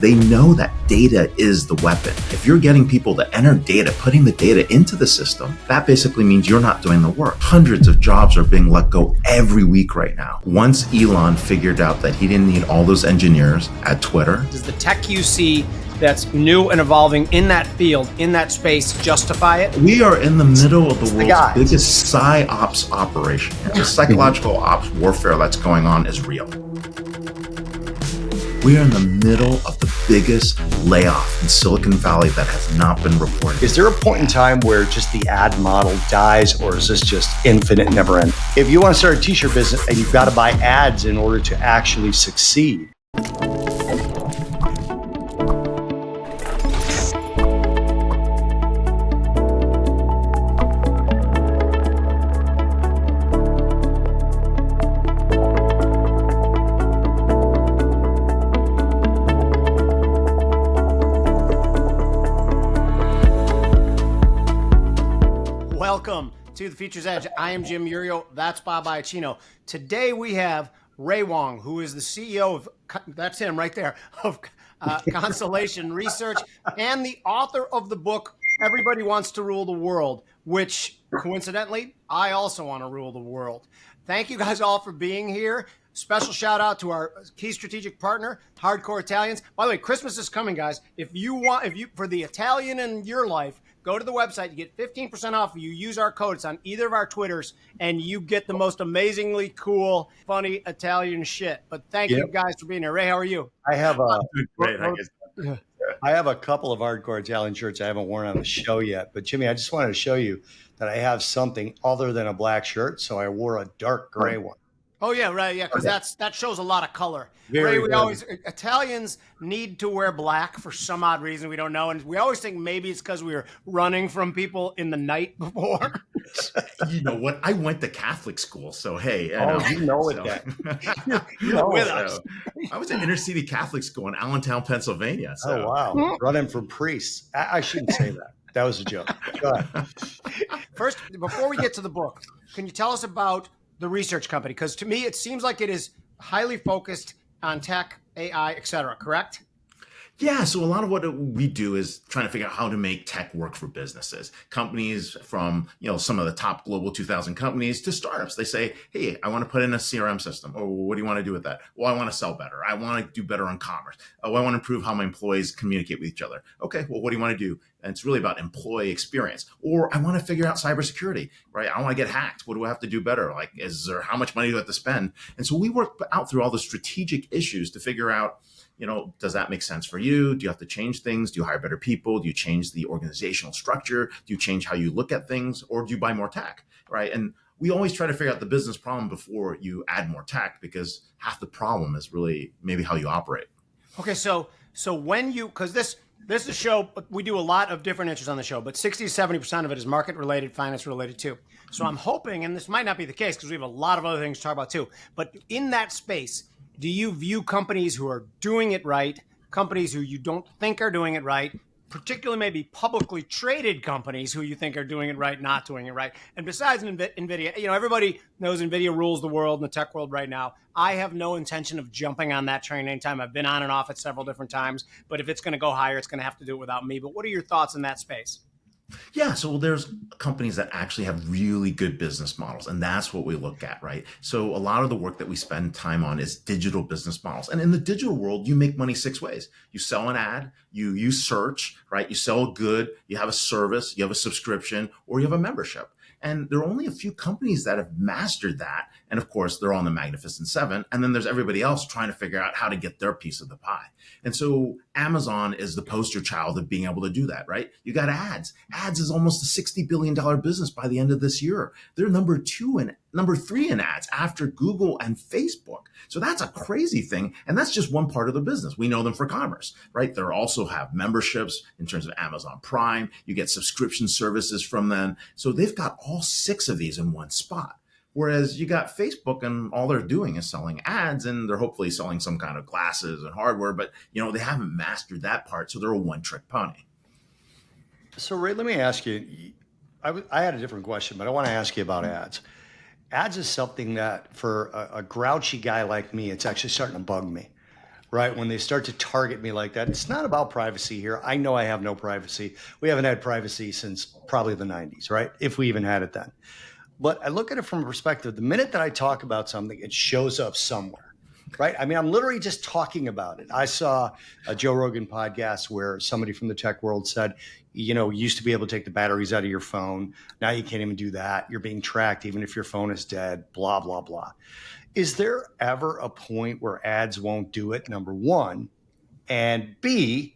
They know that data is the weapon. If you're getting people to enter data, putting the data into the system, that basically means you're not doing the work. Hundreds of jobs are being let go every week right now. Once Elon figured out that he didn't need all those engineers at Twitter. Does the tech you see that's new and evolving in that field, in that space, justify it? We are in the middle of the world's biggest psyops operation. The psychological ops warfare that's going on is real. We are in the middle of the biggest layoff in Silicon Valley that has not been reported. Is there a point in time where just the ad model dies, or is this just infinite, never ending? If you want to start a t-shirt business and you've got to buy ads in order to actually succeed. Welcome to the Futures Edge. I am Jim Iuorio. That's Bob Iaccino. Today we have Wang, who is the CEO of, that's him right there, of Constellation Research and the author of the book, Everybody Wants to Rule the World, which coincidentally, I also want to rule the world. Thank you guys all for being here. Special shout out to our key strategic partner, Hardcore Italians. By the way, Christmas is coming, guys. If you for the Italian in your life, go to the website. You get 15% off if you use our code. It's on either of our Twitters, and you get the most amazingly cool, funny Italian shit. But thank you guys for being here. Ray, how are you? I have a couple of Hardcore Italian shirts I haven't worn on the show yet. But Jimmy, I just wanted to show you that I have something other than a black shirt. So I wore a dark gray one. Oh yeah, right, yeah, because that shows a lot of color. Very, Ray, Italians need to wear black for some odd reason we don't know, and we always think maybe it's because we were running from people in the night before. You know what? I went to Catholic school, so hey. You know it. With us. I was at inner city Catholic school in Allentown, Pennsylvania. So. Oh wow, running from priests. I shouldn't say that. That was a joke. Go ahead. First, before we get to the book, can you tell us about the research company? Because to me, it seems like it is highly focused on tech, AI, et cetera, correct? Yeah, so a lot of what we do is trying to figure out how to make tech work for businesses. Companies from, some of the top global 2000 companies to startups. They say, hey, I want to put in a CRM system. Oh, what do you want to do with that? Well, I want to sell better. I want to do better on commerce. Oh, I want to improve how my employees communicate with each other. Okay, well, what do you want to do? And it's really about employee experience. Or I want to figure out cybersecurity, right? I want to get hacked. What do I have to do better? Like, how much money do I have to spend? And so we work out through all the strategic issues to figure out, does that make sense for you? Do you have to change things? Do you hire better people? Do you change the organizational structure? Do you change how you look at things? Or do you buy more tech, right? And we always try to figure out the business problem before you add more tech, because half the problem is really maybe how you operate. Okay, so when because this is a show, we do a lot of different interests on the show, but 60 to 70% of it is market related, finance related too. So I'm hoping, and this might not be the case because we have a lot of other things to talk about too, but in that space, do you view companies who are doing it right, companies who you don't think are doing it right, particularly maybe publicly traded companies who you think are doing it right, not doing it right? And besides Nvidia, everybody knows Nvidia rules the world in the tech world right now. I have no intention of jumping on that train anytime. I've been on and off it several different times, but if it's going to go higher, it's going to have to do it without me. But what are your thoughts in that space? Yeah, so there's companies that actually have really good business models, and that's what we look at, right? So a lot of the work that we spend time on is digital business models. And in the digital world, you make money 6 ways. You sell an ad, you use search, right? You sell a good, you have a service, you have a subscription, or you have a membership. And there are only a few companies that have mastered that. And of course, they're all in the Magnificent Seven. And then there's everybody else trying to figure out how to get their piece of the pie. And so Amazon is the poster child of being able to do that, right? You got ads. Ads is almost a $60 billion business by the end of this year. They're number 3 in ads after Google and Facebook. So that's a crazy thing. And that's just one part of the business. We know them for commerce, right? They also have memberships in terms of Amazon Prime. You get subscription services from them. So they've got all 6 of these in one spot. Whereas you got Facebook and all they're doing is selling ads, and they're hopefully selling some kind of glasses and hardware, but they haven't mastered that part. So they're a one-trick pony. So Ray, let me ask you, I had a different question, but I want to ask you about ads. Ads is something that for a grouchy guy like me, it's actually starting to bug me. right? When they start to target me like that, it's not about privacy here. I know I have no privacy. We haven't had privacy since probably the 90s, right? If we even had it then. But I look at it from a perspective, the minute that I talk about something, it shows up somewhere, right? I mean, I'm literally just talking about it. I saw a Joe Rogan podcast where somebody from the tech world said, you used to be able to take the batteries out of your phone. Now you can't even do that. You're being tracked even if your phone is dead, blah, blah, blah. Is there ever a point where ads won't do it, number one? And B,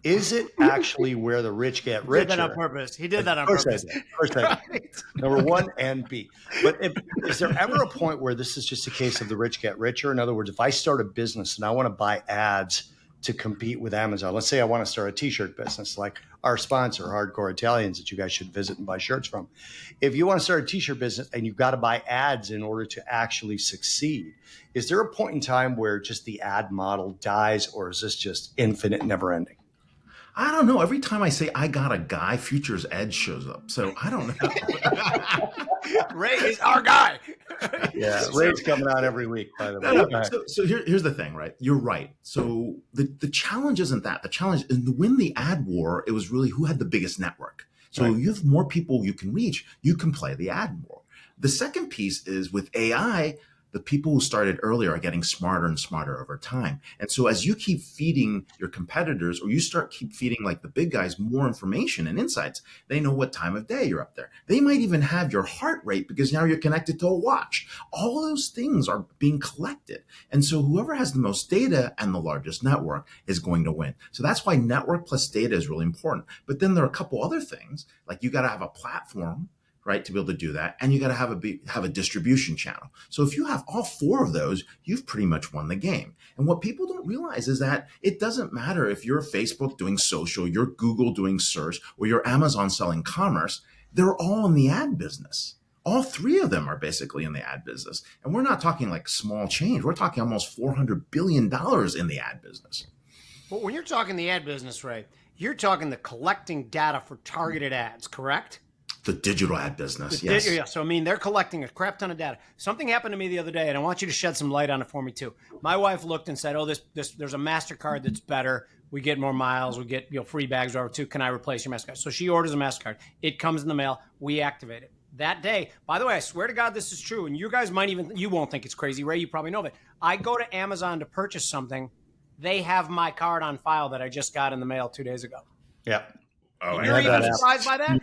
is it actually where the rich get richer? He did that on purpose. He did that on purpose. Of course I did. Right. Number one and B. But is there ever a point where this is just a case of the rich get richer? In other words, if I start a business and I want to buy ads to compete with Amazon, let's say I want to start a t-shirt business like our sponsor, Hardcore Italians, that you guys should visit and buy shirts from. If you want to start a t-shirt business and you've got to buy ads in order to actually succeed, is there a point in time where just the ad model dies, or is this just infinite, never ending? I don't know. Every time I say I got a guy, Futures Edge shows up. So I don't know. Ray is our guy. Yeah, Ray's coming out every week, by the way. So here's the thing, right? You're right. So the challenge isn't that. The challenge is to win the ad war. It was really who had the biggest network. So you have more people you can reach. You can play the ad war. The second piece is with AI, the people who started earlier are getting smarter and smarter over time. And so as you keep feeding your competitors, or you keep feeding like the big guys more information and insights, they know what time of day you're up there. They might even have your heart rate because now you're connected to a watch. All those things are being collected. And so whoever has the most data and the largest network is going to win. So that's why network plus data is really important. But then there are a couple other things, like you got to have a platform, right, to be able to do that. And you got to have a distribution channel. So if you have all four of those, you've pretty much won the game. And what people don't realize is that it doesn't matter if you're Facebook doing social, you're Google doing search, or you're Amazon selling commerce, they're all in the ad business. All three of them are basically in the ad business. And we're not talking like small change. We're talking almost $400 billion in the ad business. But when you're talking the ad business, Ray, you're talking the collecting data for targeted ads, correct? The digital ad business, yes. Yeah, so I mean, they're collecting a crap ton of data. Something happened to me the other day, and I want you to shed some light on it for me too. My wife looked and said, "Oh, there's a MasterCard that's better. We get more miles. We get free bags or too. Can I replace your MasterCard?" So she orders a MasterCard. It comes in the mail. We activate it. That day, by the way, I swear to God, this is true, and you guys you won't think it's crazy, Ray. You probably know of it. I go to Amazon to purchase something. They have my card on file that I just got in the mail 2 days ago. Yeah. Oh, you're even surprised by that?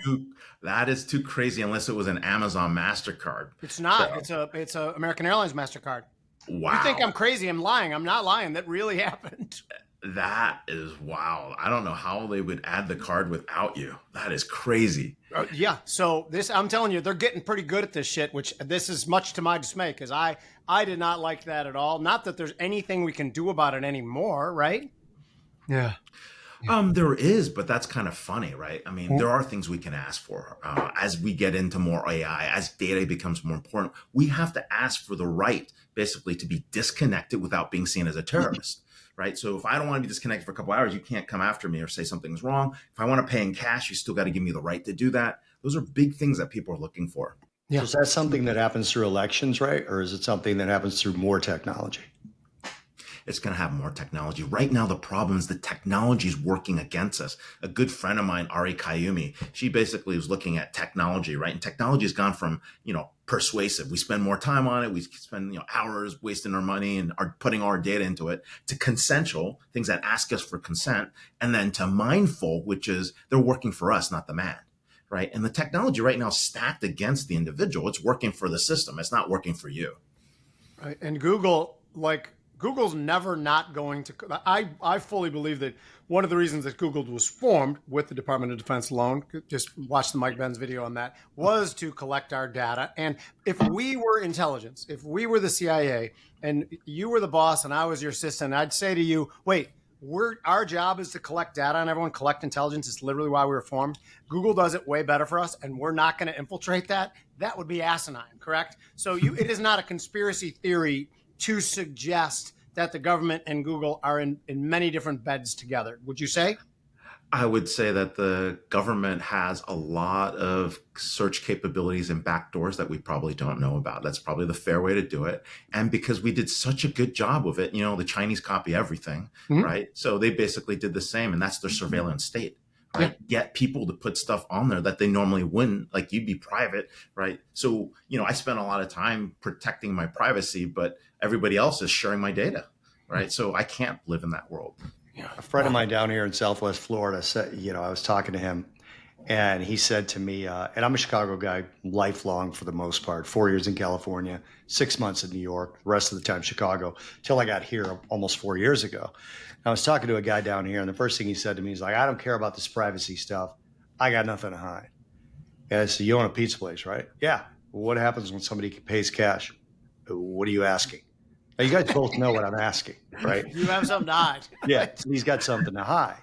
That is too crazy unless it was an Amazon MasterCard. It's not. So. It's a American Airlines MasterCard. Wow. You think I'm crazy? I'm lying. I'm not lying. That really happened. That is wild. I don't know how they would add the card without you. That is crazy. Yeah. So I'm telling you, they're getting pretty good at this shit, which this is much to my dismay because I did not like that at all. Not that there's anything we can do about it anymore, right? Yeah. There is, but that's kind of funny, right? I mean, there are things we can ask for as we get into more AI, as data becomes more important. We have to ask for the right, basically, to be disconnected without being seen as a terrorist, right? So if I don't want to be disconnected for a couple hours, you can't come after me or say something's wrong. If I want to pay in cash, you still got to give me the right to do that. Those are big things that people are looking for. Yeah. So is that something that happens through elections, right? Or is it something that happens through more technology? It's going to have more technology. Right now, the problem is the technology is working against us. A good friend of mine, Ari Kayumi, she basically was looking at technology, right? And technology has gone from, persuasive. We spend more time on it. We spend, hours wasting our money and are putting our data into it, to consensual, things that ask us for consent, and then to mindful, which is they're working for us, not the man, right? And the technology right now is stacked against the individual. It's working for the system. It's not working for you. Right. And Google's never not going to. I fully believe that one of the reasons that Google was formed with the Department of Defense alone, just watch the Mike Benz video on that, was to collect our data. And if we were intelligence, if we were the CIA and you were the boss and I was your assistant, I'd say to you, wait, our job is to collect data on everyone, collect intelligence. It's literally why we were formed. Google does it way better for us, and we're not going to infiltrate that. That would be asinine, correct? So it is not a conspiracy theory to suggest that the government and Google are in many different beds together. Would you say? I would say that the government has a lot of search capabilities and backdoors that we probably don't know about. That's probably the fair way to do it. And because we did such a good job of it, the Chinese copy everything, right? So they basically did the same, and that's their surveillance state, right? Yeah. Get people to put stuff on there that they normally wouldn't, like you'd be private, right? So, I spent a lot of time protecting my privacy, but everybody else is sharing my data, right? So I can't live in that world. Yeah. A friend of mine down here in Southwest Florida said, I was talking to him and he said to me, and I'm a Chicago guy, lifelong for the most part, 4 years in California, 6 months in New York, the rest of the time Chicago, till I got here almost 4 years ago. And I was talking to a guy down here and the first thing he said to me is like, I don't care about this privacy stuff. I got nothing to hide. And I said, you own a pizza place, right? Yeah. Well, what happens when somebody pays cash? What are you asking? Now, you guys both know what I'm asking, right? You have something to hide. Yeah, he's got something to hide.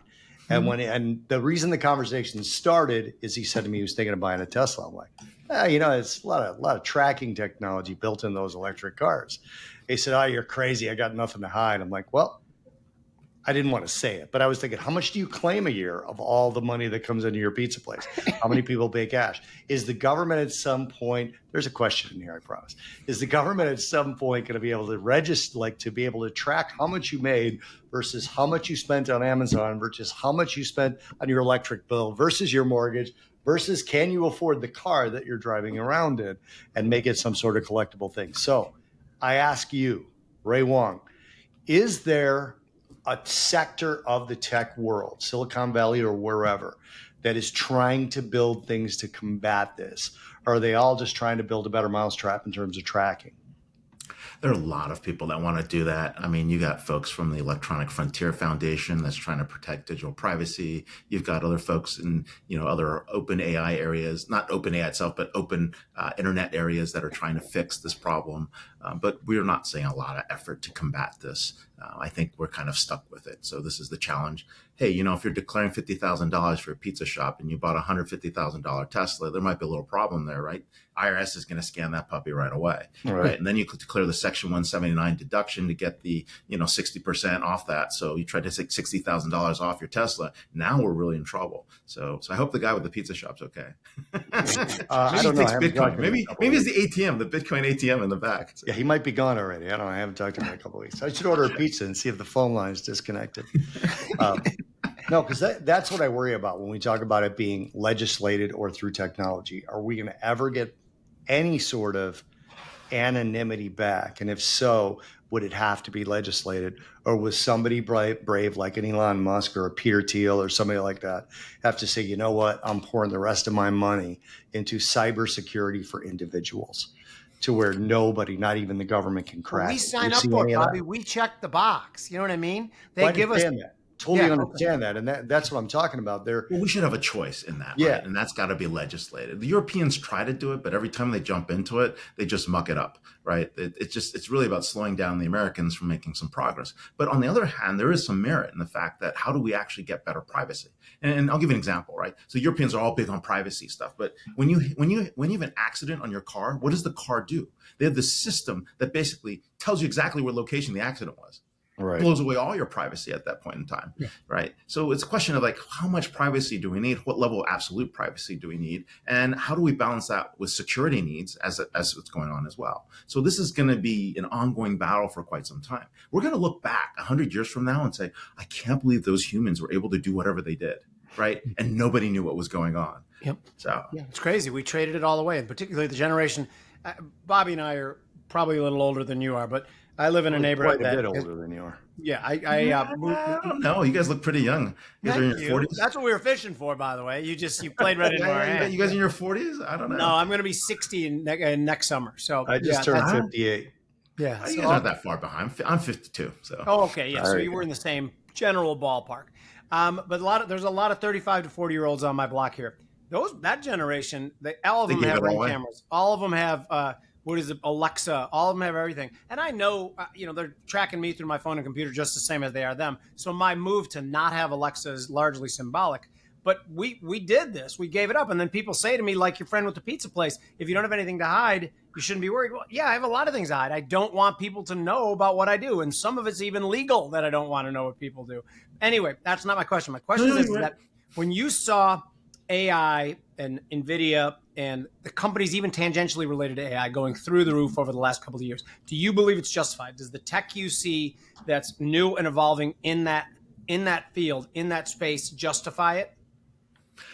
And and the reason the conversation started is he said to me he was thinking of buying a Tesla. I'm like, it's a lot of tracking technology built in those electric cars. He said, oh, you're crazy. I got nothing to hide. I'm like, well, I didn't want to say it, but I was thinking, how much do you claim a year of all the money that comes into your pizza place? How many people pay cash? Is the government at some point, there's a question in here, I promise. Is the government at some point going to be able to register, to be able to track how much you made versus how much you spent on Amazon versus how much you spent on your electric bill versus your mortgage versus can you afford the car that you're driving around in and make it some sort of collectible thing? So I ask you, Ray Wang, is there a sector of the tech world, Silicon Valley or wherever, that is trying to build things to combat this? Or are they all just trying to build a better mousetrap in terms of tracking? There are a lot of people that want to do that. I mean, you got folks from the Electronic Frontier Foundation that's trying to protect digital privacy. You've got other folks in, other open AI areas, not open AI itself, but open internet areas that are trying to fix this problem. But we're not seeing a lot of effort to combat this. I think we're kind of stuck with it. So this is the challenge. Hey, if you're declaring $50,000 for a pizza shop and you bought a $150,000 Tesla, there might be a little problem there, right? IRS is going to scan that puppy right away, right? And then you could declare the Section 179 deduction to get the 60% off that. So you try to take $60,000 off your Tesla. Now we're really in trouble. So I hope the guy with the pizza shop's okay. I don't know. Bitcoin. Maybe it's the ATM, the Bitcoin ATM in the back. So. Yeah, he might be gone already. I don't know. I haven't talked to him in a couple of weeks. I should order a pizza and see if the phone line is disconnected. No, because that's what I worry about when we talk about it being legislated or through technology. Are we going to ever get any sort of anonymity back? And if so, would it have to be legislated? Or was somebody brave like an Elon Musk or a Peter Thiel or somebody like that have to say, you know what, I'm pouring the rest of my money into cybersecurity for individuals to where nobody, not even the government, can crack. We sign up for it, Bobby. We check the box. You know what I mean? They give us that. Totally understand that. And that's what I'm talking about there. Well, we should have a choice in that. Yeah. Right? And that's got to be legislated. The Europeans try to do it, but every time they jump into it, they just muck it up. Right. It's really about slowing down the Americans from making some progress. But on the other hand, there is some merit in the fact that how do we actually get better privacy? And I'll give you an example, right? So Europeans are all big on privacy stuff. But when you have an accident on your car, what does the car do? They have this system that basically tells you exactly where location the accident was. Right. Blows away all your privacy at that point in time, right? So it's a question of how much privacy do we need? What level of absolute privacy do we need? And how do we balance that with security needs as what's going on as well? So this is going to be an ongoing battle for quite some time. We're going to look back 100 years from now and say, I can't believe those humans were able to do whatever they did, right? And nobody knew what was going on. Yep. So it's crazy. We traded it all away, and particularly the generation. Bobby and I are probably a little older than you are, but I live in a neighborhood quite a bit older than you are. Yeah, I don't know. You guys look pretty young. You guys are in your 40s. That's what we were fishing for, by the way. You played right into our hand. You guys in your 40s? I don't know. No, I'm going to be 60 in next summer. So I just turned 58. Yeah, so you're not that far behind. I'm 52. So. Oh, okay. Yeah, so you were in the same general ballpark. But there's a lot of 35 to 40-year-olds on my block here. That generation, all of them have Ring cameras. All of them have. What is it? Alexa. All of them have everything. And I know, they're tracking me through my phone and computer just the same as they are them. So my move to not have Alexa is largely symbolic. But we did this. We gave it up. And then people say to me, like your friend with the pizza place, if you don't have anything to hide, you shouldn't be worried. Well, yeah, I have a lot of things to hide. I don't want people to know about what I do. And some of it's even legal that I don't want to know what people do. Anyway, that's not my question. My question is that When you saw AI and Nvidia and the companies even tangentially related to AI going through the roof over the last couple of years, do you believe it's justified? Does the tech you see that's new and evolving in that field, in that space, justify it?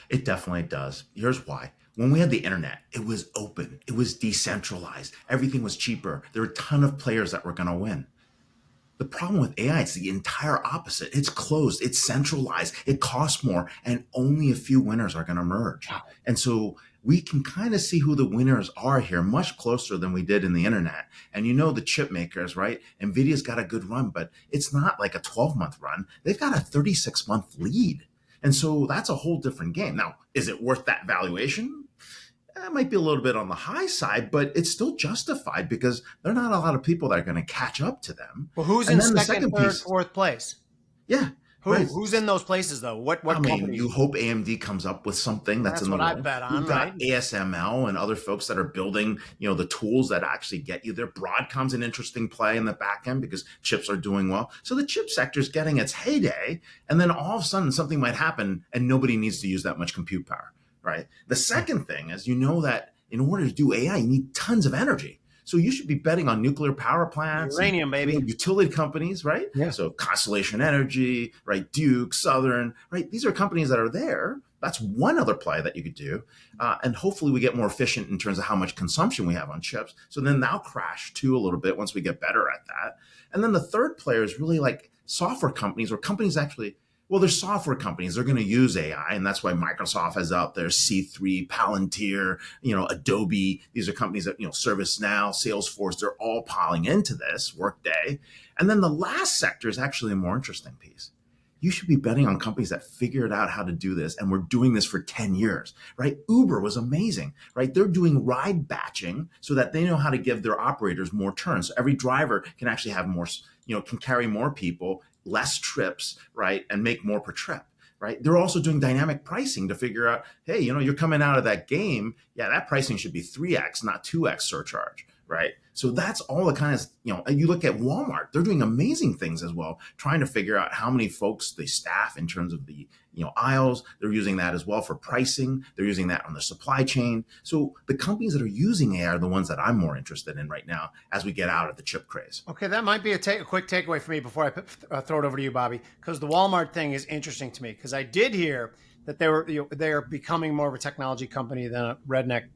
It definitely does. Here's why. When we had the internet, it was open, it was decentralized, everything was cheaper. There were a ton of players that were going to win. The problem with AI is the entire opposite. It's closed, it's centralized, it costs more, and only a few winners are going to emerge. Wow. And so we can kind of see who the winners are here much closer than we did in the internet. And you know, the chip makers, right? Nvidia's got a good run, but it's not like a 12-month run. They've got a 36-month lead. And so that's a whole different game. Now, is it worth that valuation? It might be a little bit on the high side, but it's still justified because there are not a lot of people that are going to catch up to them. Well, who's in second, third, fourth place? Yeah. Right. Who's in those places though? What companies? You hope AMD comes up with something that's in the what world. I bet on. You've got right? ASML and other folks that are building, the tools that actually get you there. Broadcom's an interesting play in the back end because chips are doing well. So the chip sector is getting its heyday, and then all of a sudden something might happen and nobody needs to use that much compute power, right? The second thing is, that in order to do AI, you need tons of energy. So you should be betting on nuclear power plants, uranium, baby, utility companies, right? Yeah. So Constellation Energy, right? Duke, Southern, right? These are companies that are there. That's one other play that you could do. And hopefully we get more efficient in terms of how much consumption we have on chips. So then that'll crash too a little bit once we get better at that. And then the third player is really like software companies or companies actually, well, there's software companies. They're going to use AI, and that's why Microsoft has out there C3, Palantir, Adobe. These are companies that, ServiceNow, Salesforce, they're all piling into this, Workday. And then the last sector is actually a more interesting piece. You should be betting on companies that figured out how to do this, and we're doing this for 10 years, right? Uber was amazing, right? They're doing ride batching so that they know how to give their operators more turns. So every driver can actually have more, can carry more people, less trips, right? And make more per trip, right? They're also doing dynamic pricing to figure out, hey, you're coming out of that game. Yeah, that pricing should be 3X, not 2X surcharge, right? So that's all the kind of, you look at Walmart, they're doing amazing things as well, trying to figure out how many folks they staff in terms of the, aisles. They're using that as well for pricing. They're using that on the supply chain. So the companies that are using AI are the ones that I'm more interested in right now as we get out of the chip craze. Okay, that might be a quick takeaway for me before I throw it over to you, Bobby, because the Walmart thing is interesting to me because I did hear that they're becoming more of a technology company than a redneck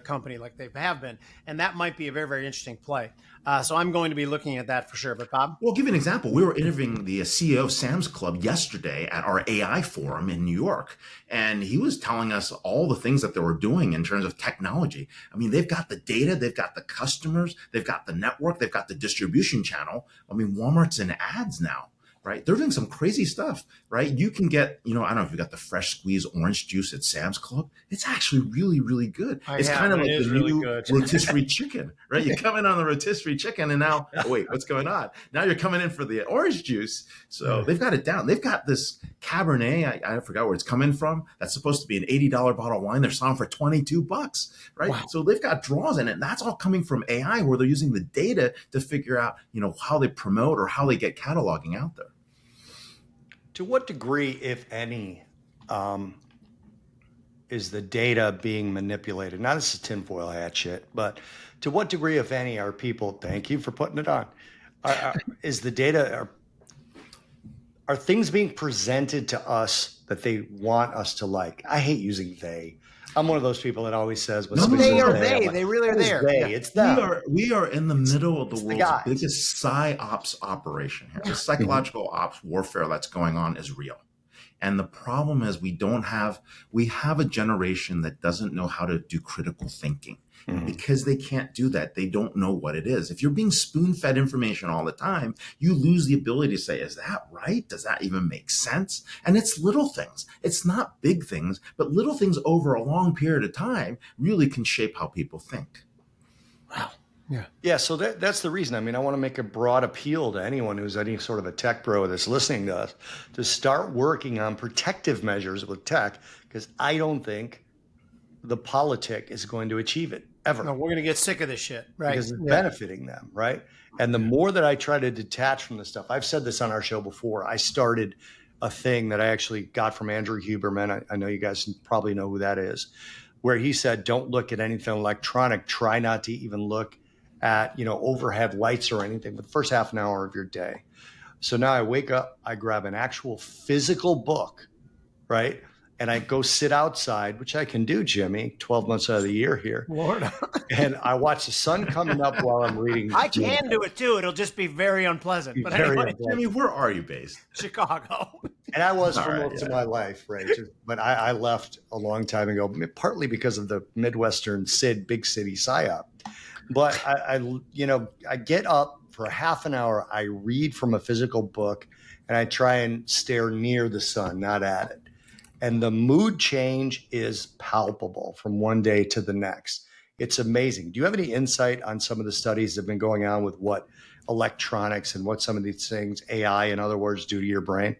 company like they have been, and that might be a very, very interesting play. So I'm going to be looking at that for sure. But Bob, well, I'll give you an example. We were interviewing the CEO of Sam's Club yesterday at our AI forum in New York, and he was telling us all the things that they were doing in terms of technology. I mean, they've got the data, they've got the customers, they've got the network, they've got the distribution channel. I mean, Walmart's in ads now. Right? They're doing some crazy stuff, right? You can get, I don't know if you got the fresh squeezed orange juice at Sam's Club. It's actually really, really good. It's kind of like the new rotisserie chicken, right? You come in on the rotisserie chicken and now, wait, what's going on? Now you're coming in for the orange juice. So they've got it down. They've got this Cabernet, I forgot where it's coming from. That's supposed to be an $80 bottle of wine. They're selling for $22, right? Wow. So they've got draws in it. And that's all coming from AI where they're using the data to figure out, how they promote or how they get cataloging out there. To what degree, if any, is the data being manipulated? Now, this is tinfoil hat shit, but to what degree, if any, are people, thank you for putting it on, is the data, are things being presented to us that they want us to like? I hate using they. I'm one of those people that always says, "No, they are they. They really are there. They. Yeah. It's them." We are in the middle of the world's biggest psyops operation here. The psychological ops warfare that's going on is real, and the problem is we have a generation that doesn't know how to do critical thinking. Because they can't do that. They don't know what it is. If you're being spoon-fed information all the time, you lose the ability to say, is that right? Does that even make sense? And it's little things. It's not big things, but little things over a long period of time really can shape how people think. Wow. Yeah. Yeah. So that's the reason. I mean, I want to make a broad appeal to anyone who's any sort of a tech bro that's listening to us to start working on protective measures with tech, because I don't think the politic is going to achieve it. Ever. No, we're going to get sick of this shit, right? Because it's benefiting them, right? And the more that I try to detach from this stuff, I've said this on our show before. I started a thing that I actually got from Andrew Huberman. I know you guys probably know who that is, where he said, don't look at anything electronic. Try not to even look at, overhead lights or anything for the first half an hour of your day. So now I wake up, I grab an actual physical book, right? And I go sit outside, which I can do, Jimmy, 12 months out of the year here. Lord. And I watch the sun coming up while I'm reading. I can do it too. It'll just be very unpleasant. But anyway, Jimmy, where are you based? Chicago. And I was for most of my life, right? But I left a long time ago, partly because of the Midwestern big city psyop. But I get up for a half an hour. I read from a physical book, and I try and stare near the sun, not at it. And the mood change is palpable from one day to the next. It's amazing. Do you have any insight on some of the studies that have been going on with what electronics and what some of these things, AI, in other words, do to your brain?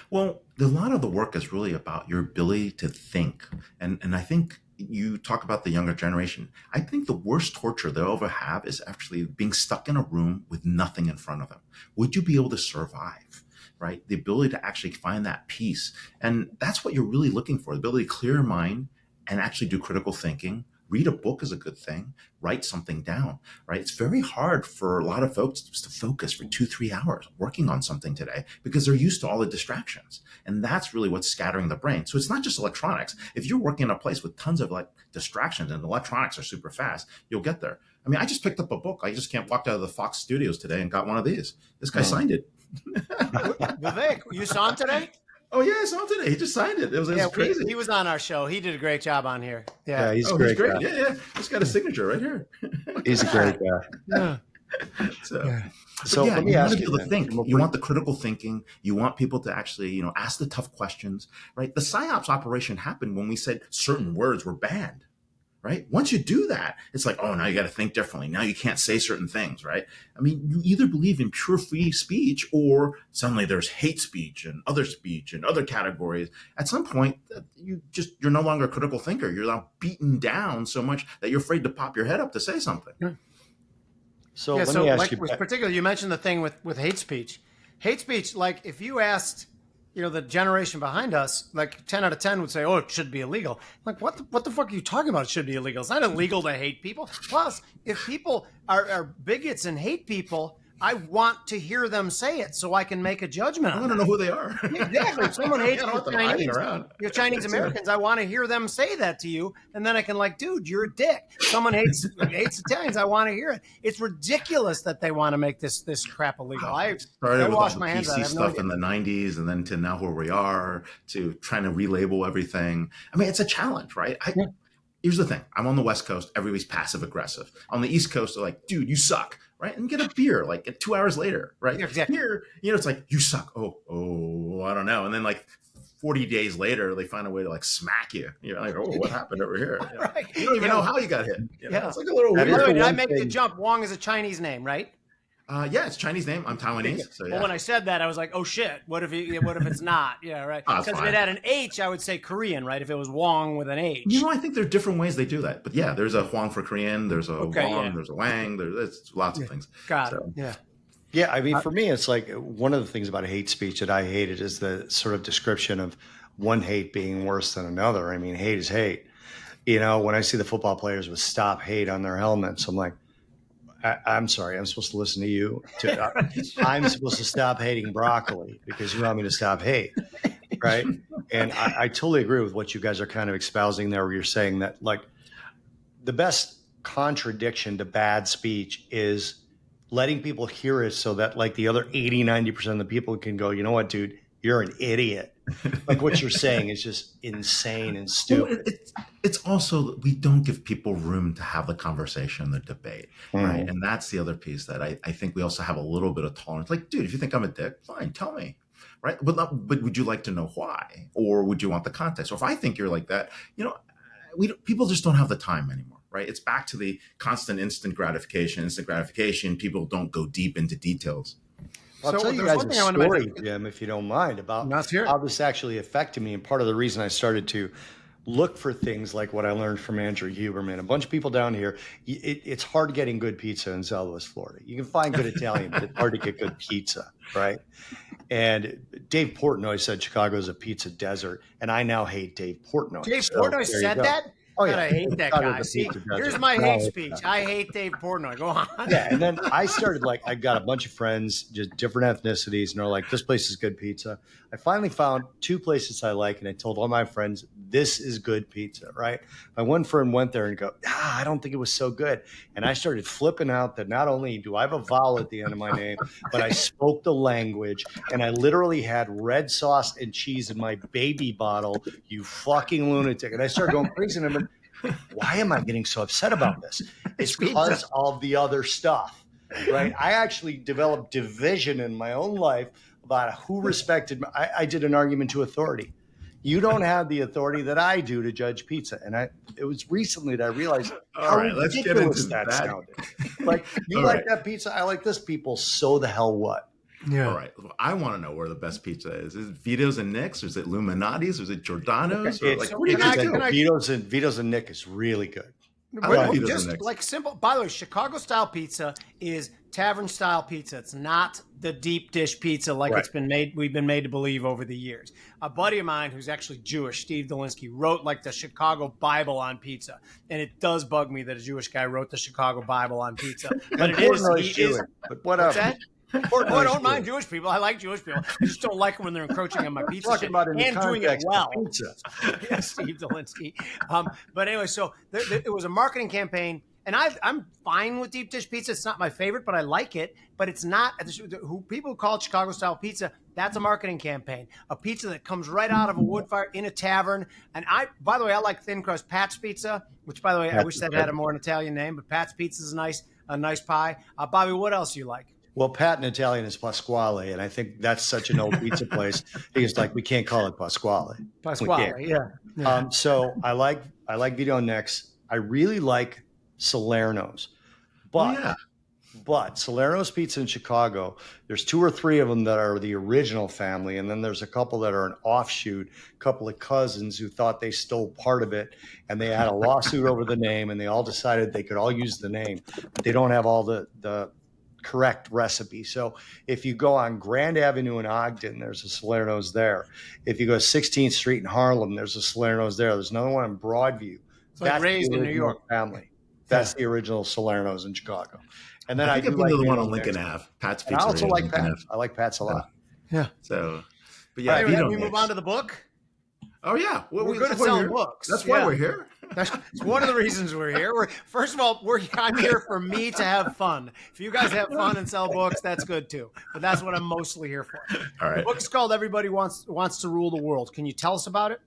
Well, a lot of the work is really about your ability to think. And I think you talk about the younger generation. I think the worst torture they'll ever have is actually being stuck in a room with nothing in front of them. Would you be able to survive? Right? The ability to actually find that peace. And that's what you're really looking for, the ability to clear your mind and actually do critical thinking. Read a book is a good thing. Write something down, right? It's very hard for a lot of folks just to focus for 2-3 hours working on something today because they're used to all the distractions. And that's really what's scattering the brain. So it's not just electronics. If you're working in a place with tons of distractions and electronics are super fast, you'll get there. I mean, I just picked up a book. I just walked out of the Fox studios today and got one of these. This guy signed it. Vivek, you saw him today? Oh yeah, I saw him today. He just signed it. It was crazy. He was on our show. He did a great job on here. Yeah, he's great. Guy. Yeah. He's got a signature right here. He's a great guy. Yeah. So let me ask you. To think. You want the critical thinking. You want people to actually, ask the tough questions, right? The PsyOps operation happened when we said certain words were banned. Right? Once you do that, it's like, oh, now you got to think differently. Now you can't say certain things, right? I mean, you either believe in pure free speech or suddenly there's hate speech and other categories. At some point, you're no longer a critical thinker. You're now beaten down so much that you're afraid to pop your head up to say something. So let me ask you. Particularly, you mentioned the thing with hate speech. Hate speech, like if you asked the generation behind us, like 10 out of 10 would say, oh, it should be illegal. Like, what the fuck are you talking about? It should be illegal. It's not illegal to hate people. Plus, if people are bigots and hate people, I want to hear them say it so I can make a judgment. I want to know who they are. Exactly. If someone hates you're Chinese Americans, I want to hear them say that to you. And then I can dude, you're a dick. Someone hates Italians, I want to hear it. It's ridiculous that they want to make this crap illegal. I started with all the PC stuff in the 90s and then to now where we are, to trying to relabel everything. I mean, it's a challenge, right? Here's the thing. I'm on the West Coast. Everybody's passive aggressive. On the East Coast, they're like, dude, you suck. Right? And get a beer 2 hours later, right? Yeah, exactly. Here, it's like, you suck. Oh, I don't know. And then 40 days later, they find a way to smack you. You're like, oh, what happened over here? Right. You don't even know how you got hit. Yeah. It's like a little weird. By the way, did I make the jump? Wang is a Chinese name, right? Yeah, it's a Chinese name. I'm Taiwanese. So yeah. Well, when I said that, I was like, oh shit, what if it's not? Yeah, right. Because if it had an H, I would say Korean, right? If it was Wang with an H. I think there are different ways they do that. But yeah, there's a Huang for Korean, there's a Wang, there's a Wang, there's lots of things. Got it. Yeah. Yeah, I mean, for me, it's like one of the things about hate speech that I hated is the sort of description of one hate being worse than another. I mean, hate is hate. When I see the football players with "stop hate" on their helmets, I'm like, I'm sorry, I'm supposed to listen to you. I'm supposed to stop hating broccoli because you want me to stop hate, right? And I totally agree with what you guys are kind of espousing there, where you're saying that the best contradiction to bad speech is letting people hear it so that the other 80-90% of the people can go, you know what, dude, you're an idiot. What you're saying is just insane and stupid. Well, it's also we don't give people room to have the conversation, the debate, right? And that's the other piece that I think we also have a little bit of tolerance. Dude, if you think I'm a dick, fine, tell me, right? But would you like to know why, or would you want the context? Or if I think you're like that, people just don't have the time anymore, right? It's back to the constant instant gratification. People don't go deep into details. I'll tell you guys a story, Jim, if you don't mind, about how this actually affected me. And part of the reason I started to look for things like what I learned from Andrew Huberman. A bunch of people down here, it's hard getting good pizza in Southwest Florida. You can find good Italian, but it's hard to get good pizza, right? And Dave Portnoy said Chicago is a pizza desert, and I now hate Dave Portnoy. Dave So Portnoy there you said go. that? Oh God, yeah, I hate that Chicago's guy. a See, pizza here's desert. my No, hate it's speech. not. I hate Dave Portnoy. Go on. Yeah, and then I started I got a bunch of friends, just different ethnicities, and they're like, "This place is good pizza." I finally found two places I like, and I told all my friends, "This is good pizza." Right? My one friend went there and go, "I don't think it was so good," and I started flipping out that not only do I have a vowel at the end of my name, but I spoke the language, and I literally had red sauce and cheese in my baby bottle. You fucking lunatic! And I started going crazy, and I'm like, why am I getting so upset about this? It's because of the other stuff, right? I actually developed division in my own life about who respected me. I did an argument to authority. You don't have the authority that I do to judge pizza. And it was recently that I realized All how right, let's get into ridiculous that that. sounded. Like, you All like right. that pizza? I like this. People, so the hell what? Yeah. All right. I want to know where the best pizza is. Is it Vito's and Nick's? Or is it Illuminati's? Or is it Giordano's? Or It's, what do you guys do? Vito's and Nick is really good. I like Wait, Vito's and just Nick's. like simple. By the way, Chicago style pizza is tavern style pizza. It's not the deep dish pizza like Right. it's been made. We've been made to believe over the years. A buddy of mine who's actually Jewish, Steve Dolinsky, wrote like the Chicago Bible on pizza, and it does bug me that a Jewish guy wrote the Chicago Bible on pizza. But it is. Portnoy's He Jewish, is. but What's whatever. that? Portnoy's Oh, I don't mind Jewish. Jewish people. I like Jewish people. I just don't like them when they're encroaching on my pizza Talking shit about in the and doing it context of well. pizza. Yeah, Steve Dolinsky. But anyway, so it was a marketing campaign, and I'm fine with deep dish pizza. It's not my favorite, but I like it. But it's not who people call it Chicago style pizza. That's a marketing campaign. A pizza that comes right out of a wood fire in a tavern. And by the way, I like thin crust Pat's Pizza, which by the way, I wish that had a more Italian name. But Pat's Pizza is a nice pie. Bobby, what else do you like? Well, Pat in Italian is Pasquale, and I think that's such an old pizza place. He's like, we can't call it Pasquale. Pasquale, yeah. So I like Vito Nex. I really like Salerno's, but Salerno's Pizza in Chicago, there's two or three of them that are the original family, and then there's a couple that are an offshoot, a couple of cousins who thought they stole part of it, and they had a lawsuit over the name, and they all decided they could all use the name, but they don't have all the correct recipe. So if you go on Grand Avenue in Ogden, there's a Salerno's there. If you go 16th Street in Harlem, there's a Salerno's there. There's another one in Broadview. It's like That's raised the in New original York. family. That's the original Salerno's in Chicago. And then I think I've been to the one on Lincoln Ave. Pat's And Pizza. I also like Lincoln Pat. Ave. I like Pat's a lot. Yeah. So, but yeah, Anyway, Vito we move Nick's. on to the book. Oh yeah, well, We're good at that's why selling here. books. That's why Yeah. we're here. That's one of the reasons we're here. First of all, I'm here for me to have fun. If you guys have fun and sell books, that's good too. But that's what I'm mostly here for. All right. The book is called Everybody Wants to Rule the World. Can you tell us about it?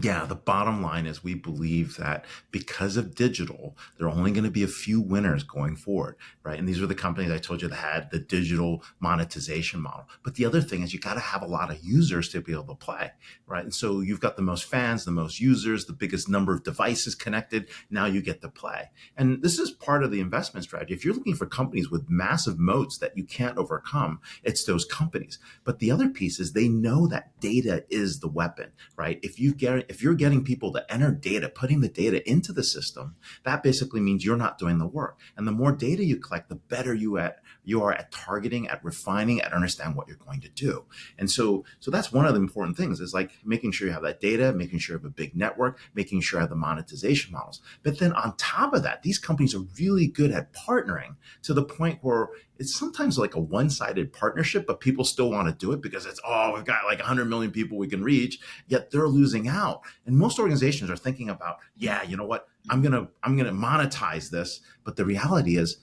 Yeah, the bottom line is we believe that because of digital, there are only going to be a few winners going forward, right? And these are the companies I told you that had the digital monetization model. But the other thing is you got to have a lot of users to be able to play, right? And so you've got the most fans, the most users, the biggest number of devices connected. Now you get to play. And this is part of the investment strategy. If you're looking for companies with massive moats that you can't overcome, it's those companies. But the other piece is they know that data is the weapon, right? If you're getting people to enter data, putting the data into the system, that basically means you're not doing the work. And the more data you collect, the better you are at targeting, at refining, at understand what you're going to do. And so that's one of the important things is like making sure you have that data, making sure you have a big network, making sure you have the monetization models. But then on top of that, these companies are really good at partnering to the point where it's sometimes like a one-sided partnership, but people still want to do it because it's, we've got like 100 million people we can reach, yet they're losing out. And most organizations are thinking about, you know what, I'm gonna monetize this. But the reality is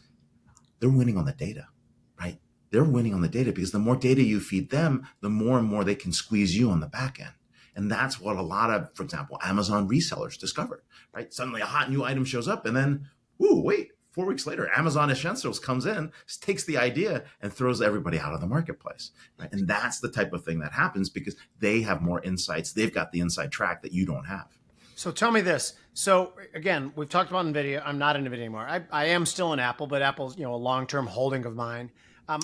they're winning on the data, right? They're winning on the data because the more data you feed them, the more and more they can squeeze you on the back end. And that's what a lot of, for example, Amazon resellers discovered, right? Suddenly a hot new item shows up and then, wait, 4 weeks later, Amazon Essentials comes in, takes the idea and throws everybody out of the marketplace. Right? And that's the type of thing that happens because they have more insights. They've got the inside track that you don't have. So tell me this. So again, we've talked about NVIDIA. I'm not in NVIDIA anymore. I am still in Apple, but Apple's a long-term holding of mine.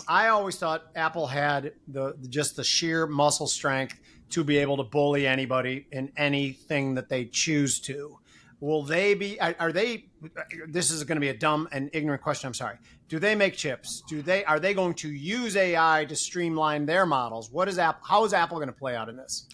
I always thought Apple had just the sheer muscle strength to be able to bully anybody in anything that they choose to. will they be, are they, this is going to be a dumb and ignorant question, I'm sorry. Do they make chips? Are they going to use AI to streamline their models? How is Apple going to play out in this?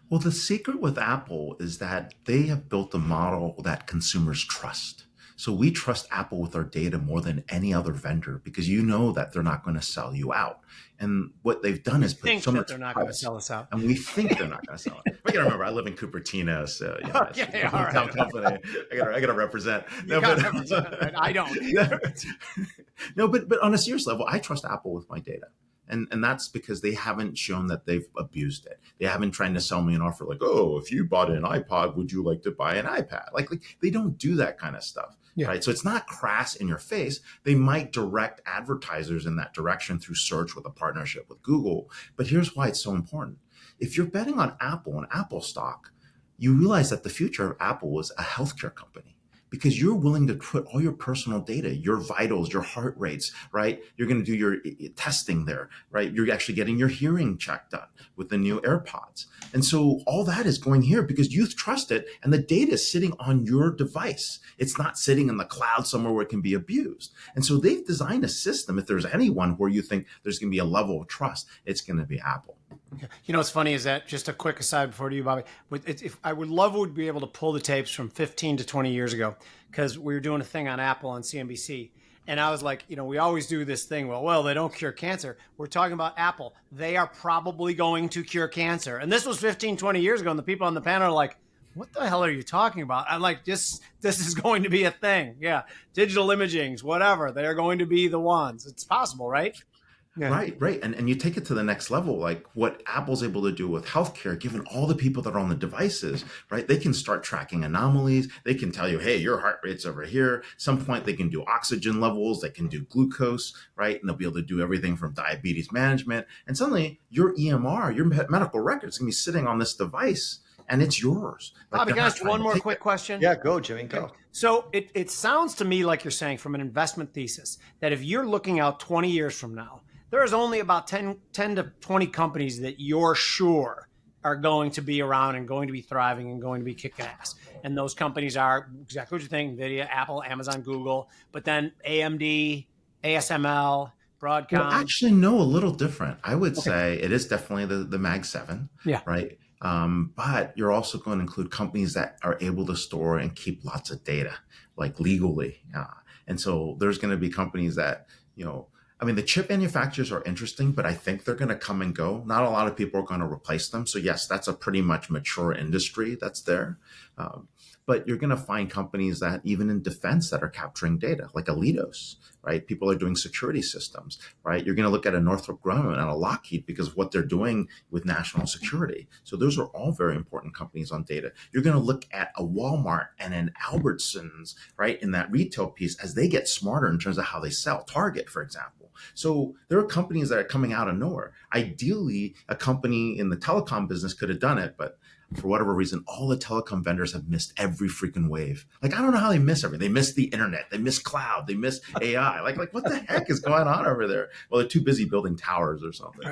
Well, the secret with Apple is that they have built a model that consumers trust. So we trust Apple with our data more than any other vendor because you know that they're not going to sell you out. And what they've done is put so much they're not going to sell us out. And we think they're not going to sell it. I got to remember, I live in Cupertino, so you know, okay, it's a hometown company. I got to represent. No, I don't. No, but on a serious level, I trust Apple with my data. And that's because they haven't shown that they've abused it. They haven't tried to sell me an offer like, oh, if you bought an iPod, would you like to buy an iPad? Like they don't do that kind of stuff, right? So it's not crass in your face. They might direct advertisers in that direction through search with a partnership with Google. But here's why it's so important. If you're betting on Apple and Apple stock, you realize that the future of Apple is a healthcare company. Because you're willing to put all your personal data, your vitals, your heart rates, right? You're going to do your testing there, right? You're actually getting your hearing check done with the new AirPods. And so all that is going here because you trust it and the data is sitting on your device. It's not sitting in the cloud somewhere where it can be abused. And so they've designed a system. If there's anyone where you think there's going to be a level of trust, it's going to be Apple. You know what's funny is that, just a quick aside before you, Bobby, if I would love to be able to pull the tapes from 15 to 20 years ago, because we were doing a thing on Apple on CNBC. And I was like, you know, we always do this thing. Well, they don't cure cancer. We're talking about Apple. They are probably going to cure cancer. And this was 15, 20 years ago. And the people on the panel are like, what the hell are you talking about? I'm like, this is going to be a thing. Yeah. Digital imagings, whatever. They're going to be the ones. It's possible, right? Yeah. Right. And you take it to the next level, like what Apple's able to do with healthcare, given all the people that are on the devices, right? They can start tracking anomalies. They can tell you, hey, your heart rate's over here. Some point they can do oxygen levels. They can do glucose, right? And they'll be able to do everything from diabetes management. And suddenly your EMR, your medical record is going to be sitting on this device and it's yours. Bobby, can I ask one more quick question? Yeah, go, Jimmy, go. So it sounds to me like you're saying from an investment thesis that if you're looking out 20 years from now, there is only about 10 to 20 companies that you're sure are going to be around and going to be thriving and going to be kicking ass. And those companies are exactly what you think: NVIDIA, Apple, Amazon, Google, but then AMD, ASML, Broadcom. Well, actually, no, a little different. I would say it is definitely the Mag 7, right? But you're also going to include companies that are able to store and keep lots of data, like legally. And so there's going to be companies that, you know, I mean, the chip manufacturers are interesting, but I think they're going to come and go. Not a lot of people are going to replace them. So yes, that's a pretty much mature industry that's there. But you're going to find companies that even in defense that are capturing data, like Alitos, right? People are doing security systems, right? You're going to look at a Northrop Grumman and a Lockheed because of what they're doing with national security. So those are all very important companies on data. You're going to look at a Walmart and an Albertsons, right? In that retail piece as they get smarter in terms of how they sell. Target, for example. So there are companies that are coming out of nowhere. Ideally, a company in the telecom business could have done it, but for whatever reason, all the telecom vendors have missed every freaking wave. Like, I don't know how they miss everything. They miss the internet. They miss cloud. They miss AI. Like what the heck is going on over there? Well, they're too busy building towers or something.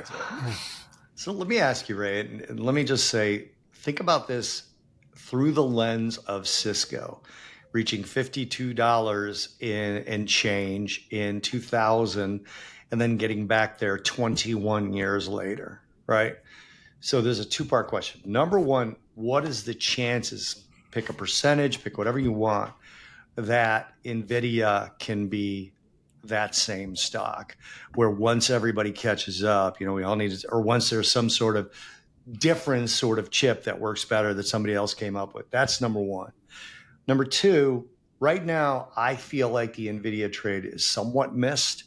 So let me ask you, Ray, and let me just say, think about this through the lens of Cisco reaching $52 in change in 2000 and then getting back there 21 years later, right? So there's a two-part question. Number one, what is the chances, pick a percentage, pick whatever you want, that NVIDIA can be that same stock, where once everybody catches up, you know, we all need to, or once there's some sort of different sort of chip that works better that somebody else came up with. That's number one. Number two, right now, I feel like the NVIDIA trade is somewhat missed.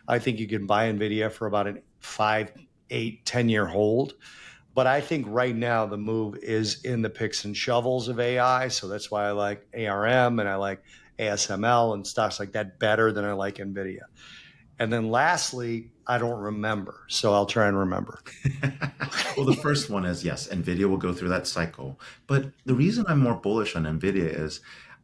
I think you can buy NVIDIA for about a 5, 8, 10-year hold. But I think right now the move is in the picks and shovels of AI. So that's why I like ARM and I like ASML and stocks like that better than I like NVIDIA. And then lastly, I don't remember. So I'll try and remember. Well, the first one is, yes, NVIDIA will go through that cycle. But the reason I'm more bullish on NVIDIA is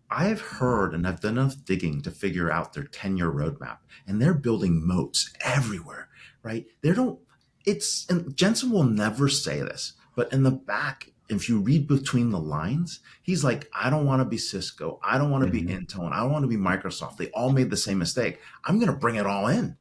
I've heard and I've done enough digging to figure out their 10-year roadmap. And they're building moats everywhere, right? And Jensen will never say this, But in the back, if you read between the lines, he's like, I don't want to be Cisco. I don't want to be Intel. And I don't want to be Microsoft. They all made the same mistake. I'm going to bring it all in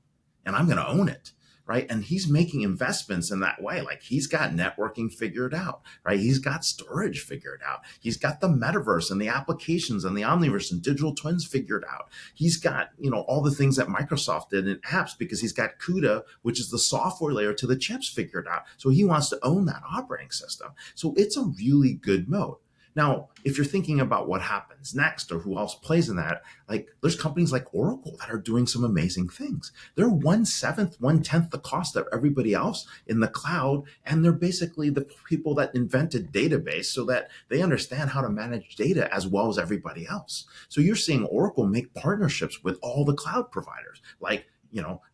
and I'm going to own it. Right. And he's making investments in that way. Like he's got networking figured out, right? He's got storage figured out. He's got the metaverse and the applications and the omniverse and digital twins figured out. He's got, all the things that Microsoft did in apps because he's got CUDA, which is the software layer to the chips figured out. So he wants to own that operating system. So it's a really good moat. Now, if you're thinking about what happens next or who else plays in that, like there's companies like Oracle that are doing some amazing things. They're 1/7, 1/10 the cost of everybody else in the cloud. And they're basically the people that invented database so that they understand how to manage data as well as everybody else. So you're seeing Oracle make partnerships with all the cloud providers. Like,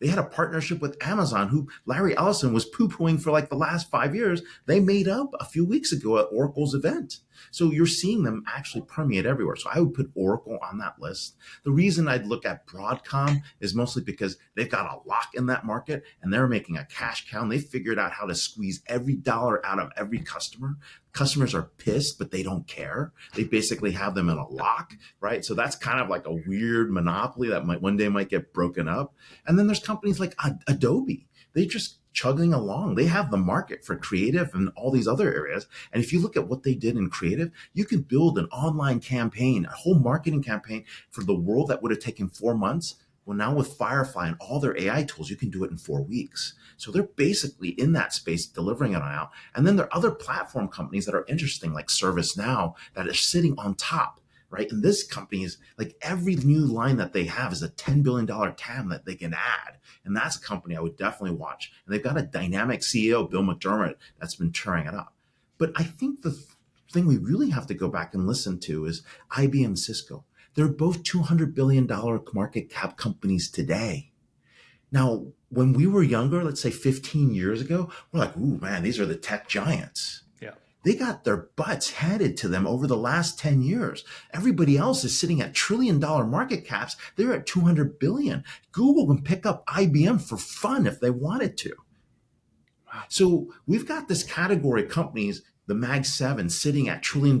they had a partnership with Amazon, who Larry Ellison was poo-pooing for like the last 5 years. They made up a few weeks ago at Oracle's event. So you're seeing them actually permeate everywhere. So I would put Oracle on that list. The reason I'd look at Broadcom is mostly because they've got a lock in that market and they're making a cash cow. And they figured out how to squeeze every dollar out of every customer. Customers are pissed, but they don't care. They basically have them in a lock, right? So that's kind of like a weird monopoly that one day might get broken up. And then there's companies like Adobe. They just chugging along. They have the market for creative and all these other areas. And if you look at what they did in creative, you can build an online campaign, a whole marketing campaign for the world that would have taken 4 months. Well, now with Firefly and all their AI tools, you can do it in 4 weeks. So they're basically in that space delivering it out. And then there are other platform companies that are interesting, like ServiceNow, that are sitting on top, right? And this company is like every new line that they have is a $10 billion TAM that they can add. And that's a company I would definitely watch. And they've got a dynamic CEO, Bill McDermott, that's been tearing it up. But I think the thing we really have to go back and listen to is IBM, Cisco. They're both $200 billion market cap companies today. Now, when we were younger, let's say 15 years ago, we're like, ooh, man, these are the tech giants. Yeah. They got their butts handed to them over the last 10 years. Everybody else is sitting at $1 trillion market caps. They're at 200 billion. Google can pick up IBM for fun if they wanted to. So we've got this category of companies, the Mag 7, sitting at $1 trillion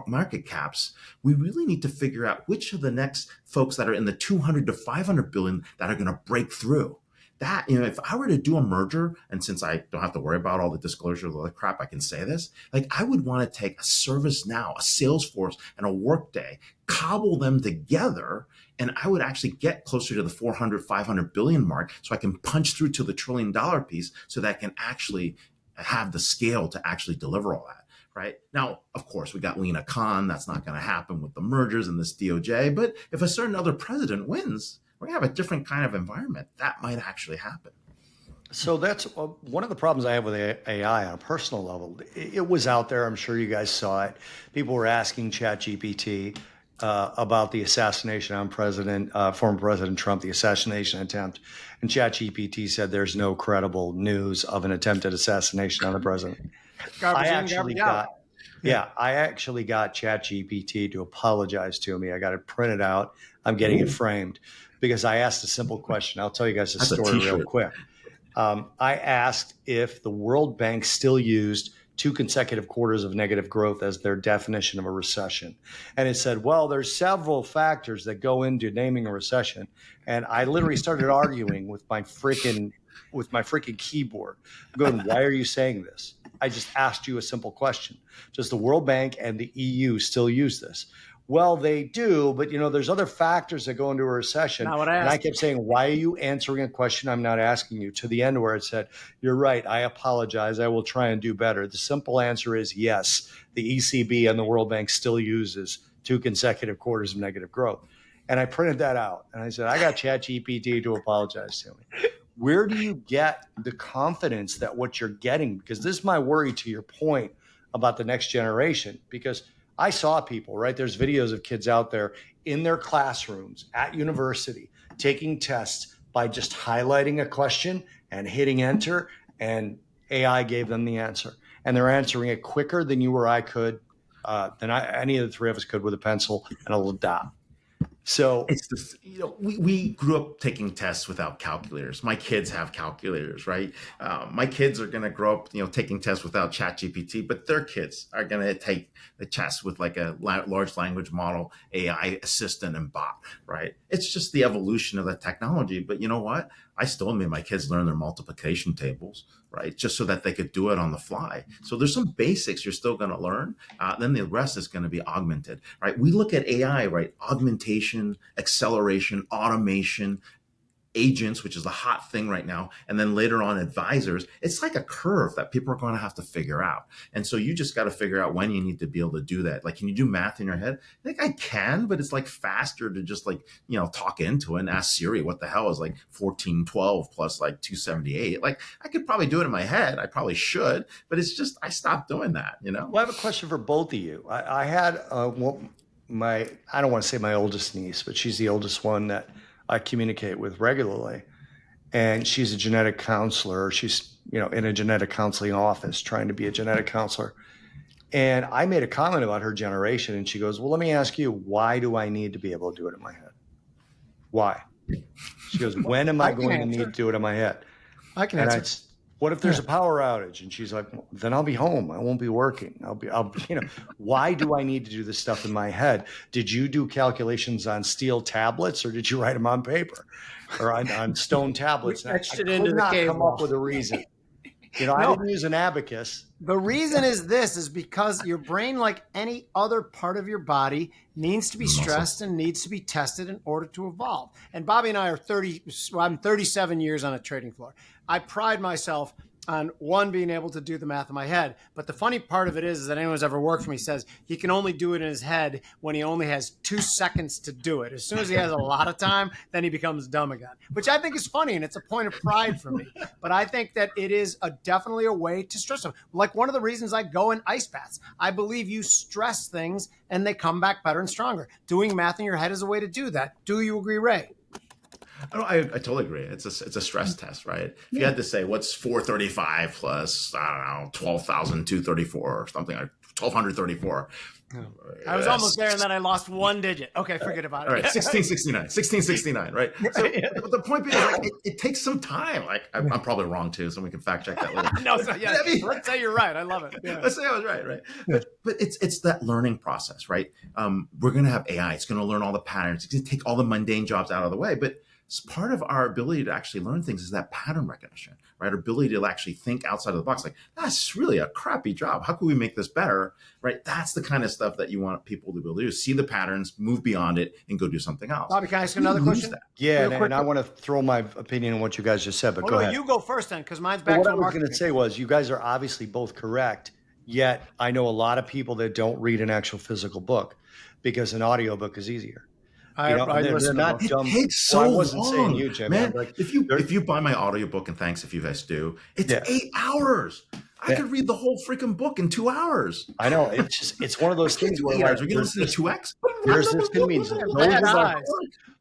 market caps. We really need to figure out which of the next folks that are in the 200 to 500 billion that are going to break through. That, if I were to do a merger, and since I don't have to worry about all the disclosures, all the crap, I can say this, like I would want to take a ServiceNow, a Salesforce, and a Workday, cobble them together, and I would actually get closer to the 400, 500 billion mark so I can punch through to the $1 trillion piece so that I can actually have the scale to actually deliver all that. Right now, of course, we got Lena Khan. That's not going to happen with the mergers and this DOJ. But if a certain other president wins, we're going to have a different kind of environment. That might actually happen. So that's one of the problems I have with AI on a personal level. It was out there. I'm sure you guys saw it. People were asking ChatGPT about the assassination on former President Trump, the assassination attempt. And ChatGPT said there's no credible news of an attempted assassination on the president. I actually got ChatGPT to apologize to me. I got it printed out. I'm getting it framed because I asked a simple question. I'll tell you guys a story real quick. I asked if the World Bank still used 2 consecutive quarters of negative growth as their definition of a recession. And it said, well, there's several factors that go into naming a recession. And I literally started arguing with my freaking keyboard. I'm going, why are you saying this? I just asked you a simple question. Does the World Bank and the EU still use this? Well, they do, but there's other factors that go into a recession. And I kept saying, why are you answering a question I'm not asking you? To the end where it said, you're right, I apologize, I will try and do better. The simple answer is yes, the ECB and the World Bank still uses 2 consecutive quarters of negative growth. And I printed that out and I said, I got ChatGPT to apologize to me. Where do you get the confidence that what you're getting? Because this is my worry to your point about the next generation, because I saw people, right? There's videos of kids out there in their classrooms at university taking tests by just highlighting a question and hitting enter, and AI gave them the answer. And they're answering it quicker than you or I could, any of the 3 of us could with a pencil and a little dot. So It's this, we grew up taking tests without calculators. My kids have calculators, right? My kids are going to grow up, taking tests without ChatGPT, but their kids are going to take the tests with like a large language model, AI assistant and bot, right? It's just the evolution of the technology. But you know what? I still made my kids learn their multiplication tables, right? Just so that they could do it on the fly. So there's some basics you're still going to learn. Then the rest is going to be augmented, right? We look at AI, right? Augmentation, acceleration, automation, agents, which is a hot thing right now, and then later on advisors. It's like a curve that people are going to have to figure out. And so you just got to figure out when you need to be able to do that. Like, can you do math in your head? I think I can, but it's like faster to just like, talk into it and ask Siri what the hell is like 1412 plus like 278. Like, I could probably do it in my head. I probably should, but it's just, I stopped doing that, Well, I have a question for both of you. I had I don't want to say my oldest niece, but she's the oldest one that I communicate with regularly. And she's a genetic counselor. She's, in a genetic counseling office trying to be a genetic counselor. And I made a comment about her generation, and she goes, well, let me ask you, why do I need to be able to do it in my head? Why? She goes, when am I going to need to do it in my head? I can answer. What if there's a power outage? And she's like, well, then I'll be home. I won't be working. Why do I need to do this stuff in my head? Did you do calculations on steel tablets, or did you write them on paper or on stone tablets? I could not come up with a reason. I didn't use an abacus. The reason is because your brain, like any other part of your body, needs to be stressed and needs to be tested in order to evolve. And Bobby and I are I'm 37 years on a trading floor. I pride myself on being able to do the math in my head. But the funny part of it is that anyone who's ever worked for me says he can only do it in his head when he only has 2 seconds to do it. As soon as he has a lot of time, then he becomes dumb again, which I think is funny. And it's a point of pride for me. But I think that it is definitely a way to stress them. Like one of the reasons I go in ice baths, I believe you stress things and they come back better and stronger. Doing math in your head is a way to do that. Do you agree, Ray? I totally agree. It's a stress test, right? If you had to say what's 435 plus, I don't know, 12,234 or something like 1,234. I was almost there and then I lost 1 digit. Okay, forget about it. All right, 1669, right? So but the point being, like, it takes some time. Like, I'm probably wrong too, so we can fact check that later. Let's say you're right. I love it. Yeah. Let's say I was right? But it's that learning process, right? We're going to have AI. It's going to learn all the patterns. It's going to take all the mundane jobs out of the way, but part of our ability to actually learn things is that pattern recognition, right? Our ability to actually think outside of the box. Like, that's really a crappy job. How can we make this better, right? That's the kind of stuff that you want people to be able to do. See the patterns, move beyond it, and go do something else. Bobby, can I ask another question? Yeah, and I want to throw my opinion on what you guys just said, but go ahead. You go first then, because mine's back to the market. What I was going to say was, you guys are obviously both correct, yet I know a lot of people that don't read an actual physical book because an audiobook is easier. I listen. Not dumb. It takes so long. I wasn't saying you, Jim. Man, like, if you buy my audiobook, and thanks if you guys do, it's 8 hours. I could read the whole freaking book in 2 hours. I know. it's one of those things where, like, we're going to listen to 2x. Here's this convenience.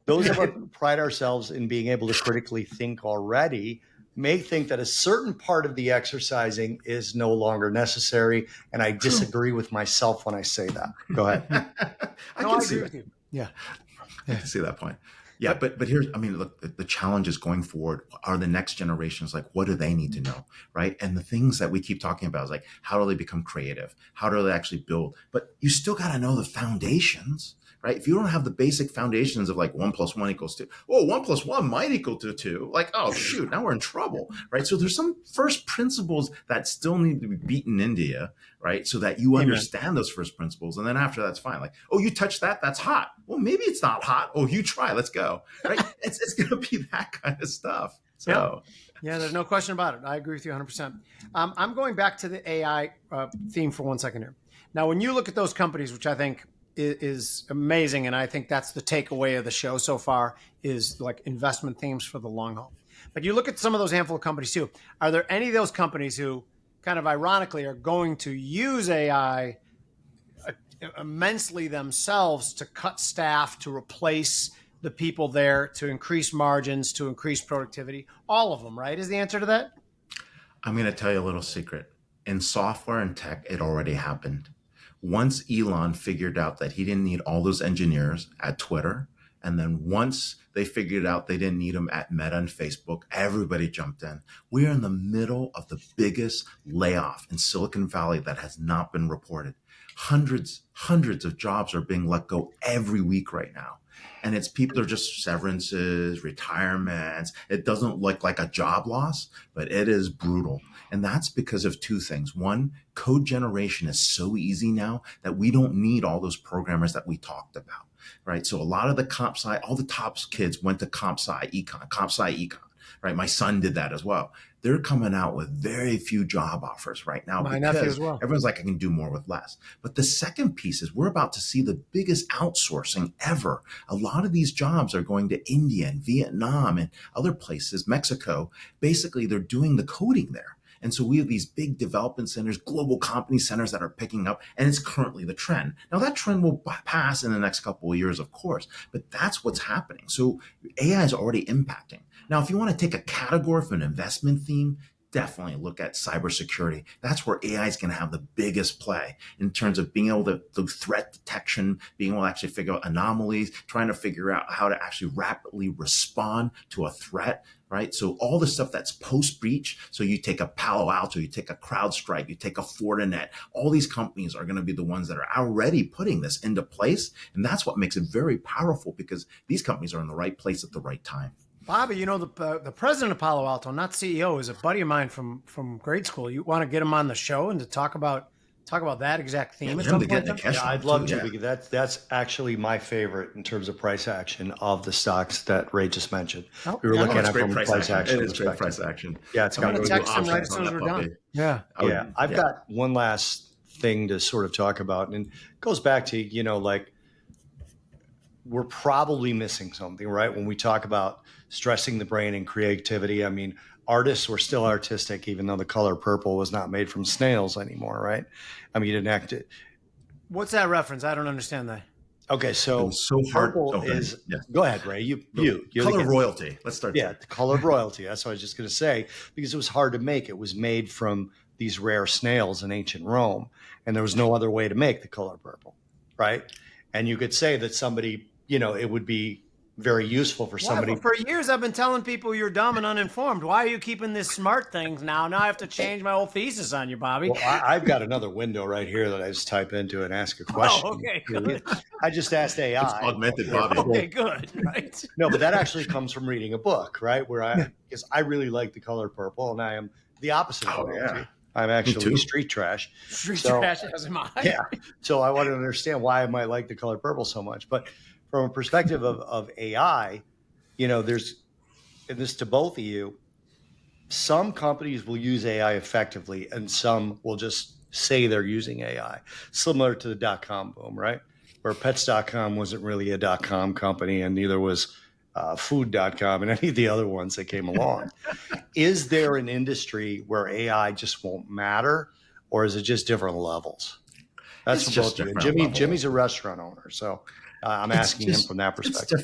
Those of us who pride ourselves in being able to critically think already may think that a certain part of the exercising is no longer necessary, and I disagree with myself when I say that. Go ahead. I can see agree that. with you. Yeah. I can see that point. Yeah, but here's, look, the challenges going forward are the next generations. Like, what do they need to know, right? And the things that we keep talking about is like, how do they become creative? How do they actually build? But you still got to know the foundations, right? If you don't have the basic foundations of like 1 + 1 = 2, 1 + 1 might equal to 2. Like, oh shoot, now we're in trouble, right? So there's some first principles that still need to be beaten into you, right? So that you understand those first principles. And then after that's fine. Like, oh, you touch that, that's hot. Well, maybe it's not hot. Oh, you try, let's go, right? it's going to be that kind of stuff. So yeah, there's no question about it. I agree with you 100%. I'm going back to the AI theme for 1 second here. Now, when you look at those companies, which I think is amazing, and I think that's the takeaway of the show so far, is like investment themes for the long haul. But you look at some of those handful of companies too. Are there any of those companies who kind of ironically are going to use AI immensely themselves to cut staff, to replace the people there, to increase margins, to increase productivity? All of them, right? Is the answer to that? I'm going to tell you a little secret. In software and tech, it already happened. Once Elon figured out that he didn't need all those engineers at Twitter, And then once they figured out they didn't need them at Meta and Facebook, everybody jumped in. We're in the middle of the biggest layoff in Silicon Valley that has not been reported. Hundreds of jobs are being let go every week right now. And it's people, they're just severances, retirements. It doesn't look like a job loss, but it is brutal. And that's because of two things. One, code generation is so easy now that we don't need all those programmers that we talked about, right? So a lot of the comp sci, all the top kids went to comp sci econ, right? My son did that as well. They're coming out with very few job offers right now My nephew because as well. everyone's like, I can do more with less. But the second piece is we're about to see the biggest outsourcing ever. A lot of these jobs are going to India and Vietnam and other places, Mexico. Basically, they're doing the coding there. And so we have these big development centers, global company centers that are picking up, and it's currently the trend. Now that trend will pass in the next couple of years, of course, but that's what's happening. So AI is already impacting. Now, if you want to take a category for an investment theme, definitely look at cybersecurity. That's where AI is going to have the biggest play in terms of being able to do threat detection, being able to actually figure out anomalies, trying to figure out how to actually rapidly respond to a threat, right? So all the stuff that's post-breach, so you take a Palo Alto, you take a CrowdStrike, you take a Fortinet, all these companies are going to be the ones that are already putting this into place. And that's what makes it very powerful because these companies are in the right place at the right time. Bobby, you know, the president of Palo Alto, not CEO, is a buddy of mine from grade school. You want to get him on the show and to talk about that exact theme at some point? Yeah, I'd love to, because that's actually my favorite in terms of price action of the stocks that Ray just mentioned. We were looking at it from price action. It is great price action. Yeah, it's got to text him right as soon as we're done. Yeah. I've got one last thing to sort of talk about, and it goes back to, you know, like, we're probably missing something, right? When we talk about stressing the brain and creativity, I mean, artists were still artistic, even though the color purple was not made from snails anymore, right? I mean, you didn't act it. What's that reference? I don't understand that. Okay, so purple is. Go ahead, Ray. You color royalty. Let's start. Yeah, the color of royalty. That's what I was just going to say, because it was hard to make. It was made from these rare snails in ancient Rome, and there was no other way to make the color purple, right? And you could say that somebody, you know, it would be very useful for somebody. For years, I've been telling people you're dumb and uninformed. Why are you keeping this smart things now? Now I have to change my whole thesis on you, Bobby. Well, I've got another window right here that I just type into and ask a question. Oh, okay, good. I just asked AI. It's augmented, Bobby. Okay, good. Right. No, but that actually comes from reading a book, right? Because I really like the color purple, and I am the opposite of royalty. Yeah. I'm actually street trash. Trash as am I. Yeah. So I want to understand why I might like the color purple so much. But from a perspective of AI, you know, there's, and this to both of you, some companies will use AI effectively and some will just say they're using AI, similar to the dot-com boom, right? Where pets.com wasn't really a dot-com company, and neither was food.com and any of the other ones that came along. Is there an industry where AI just won't matter, or is it just different levels? That's for both of you. Jimmy's a restaurant owner, so I'm asking him from that perspective. It's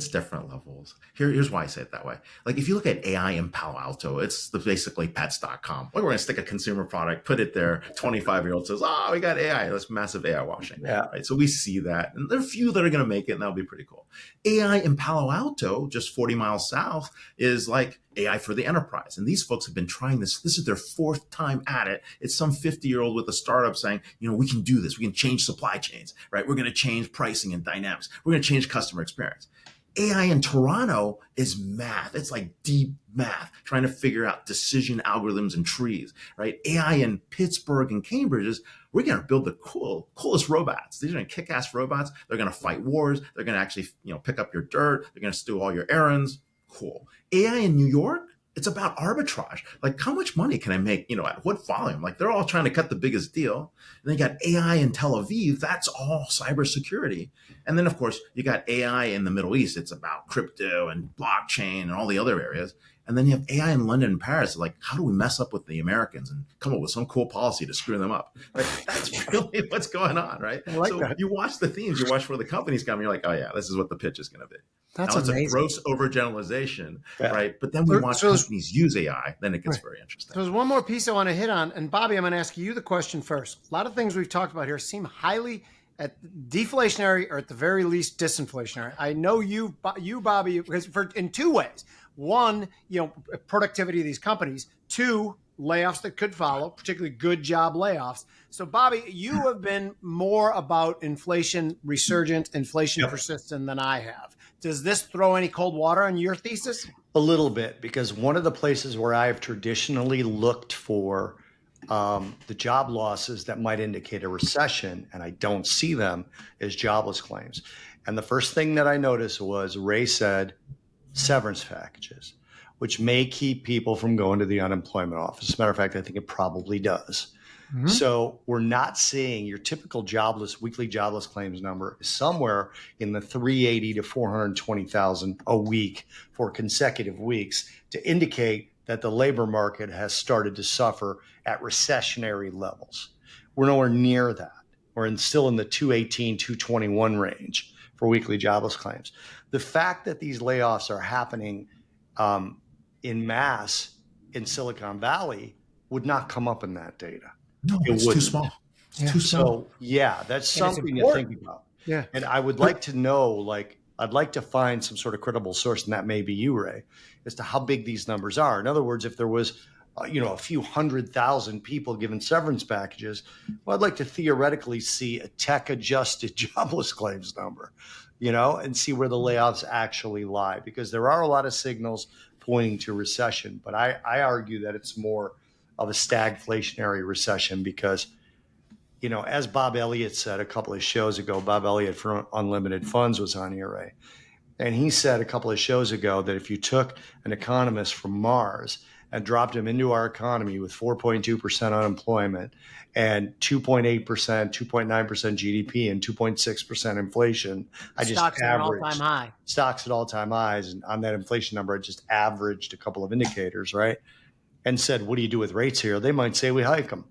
different levels. Here's why I say it that way. Like, if you look at AI in Palo Alto, it's basically pets.com. We're going to stick a consumer product, put it there. 25-year-old says, oh, we got AI. That's massive AI washing. Yeah. Right. So we see that. And there are a few that are going to make it, and that'll be pretty cool. AI in Palo Alto, just 40 miles south, is like AI for the enterprise. And these folks have been trying this. This is their fourth time at it. It's some 50-year-old with a startup saying, you know, we can do this. We can change supply chains, right? We're going to change pricing and dynamics. We're going to change customer experience. AI in Toronto is math. It's like deep math, trying to figure out decision algorithms and trees, right? AI in Pittsburgh and Cambridge is, we're going to build the coolest robots. These are kick-ass robots. They're going to fight wars. They're going to actually, you know, pick up your dirt. They're going to do all your errands. Cool. AI in New York, it's about arbitrage. Like, how much money can I make, you know, at what volume? Like, they're all trying to cut the biggest deal. And then you got AI in Tel Aviv. That's all cybersecurity. And then, of course, you got AI in the Middle East. It's about crypto and blockchain and all the other areas. And then you have AI in London and Paris. Like, how do we mess up with the Americans and come up with some cool policy to screw them up? Like, that's really what's going on, right? I like that. You watch the themes, you watch where the companies come, you're like, oh yeah, this is what the pitch is going to be. That's now, amazing. It's a gross overgeneralization, right? But then we watch companies use AI, then it gets very interesting. So there's one more piece I want to hit on. And Bobby, I'm going to ask you the question first. A lot of things we've talked about here seem highly at deflationary or at the very least disinflationary. I know you Bobby, because in two ways. One, productivity of these companies. Two, layoffs that could follow, particularly good job layoffs. So, Bobby, you have been more about inflation resurgent, inflation persistent than I have. Does this throw any cold water on your thesis? A little bit, because one of the places where I've traditionally looked for the job losses that might indicate a recession, and I don't see them, is jobless claims. And the first thing that I noticed was Ray said severance packages, which may keep people from going to the unemployment office. As a matter of fact, I think it probably does. Mm-hmm. So we're not seeing your typical weekly jobless claims number is somewhere in the 380 to 420,000 a week for consecutive weeks to indicate that the labor market has started to suffer at recessionary levels. We're nowhere near that. We're still in the 218, 221 range for weekly jobless claims. The fact that these layoffs are happening in mass in Silicon Valley would not come up in that data. No, it's too small. It's too small. So yeah, that's something to think about. Yeah. And I would like to know, I'd like to find some sort of credible source, and that may be you, Ray, as to how big these numbers are. In other words, if there was, a few 100,000 people given severance packages, well, I'd like to theoretically see a tech-adjusted jobless claims number, and see where the layoffs actually lie, because there are a lot of signals pointing to recession. But I argue that it's more of a stagflationary recession because, as Bob Elliott said a couple of shows ago, Bob Elliott from Unlimited Funds was on here, Ray, and he said a couple of shows ago that if you took an economist from Mars and dropped him into our economy with 4.2% unemployment and 2.8%, 2.9% GDP and 2.6% inflation, I just stocks at averaged all-time high. Stocks at all-time highs, and on that inflation number, I just averaged a couple of indicators, right? And said, what do you do with rates here? They might say we hike them.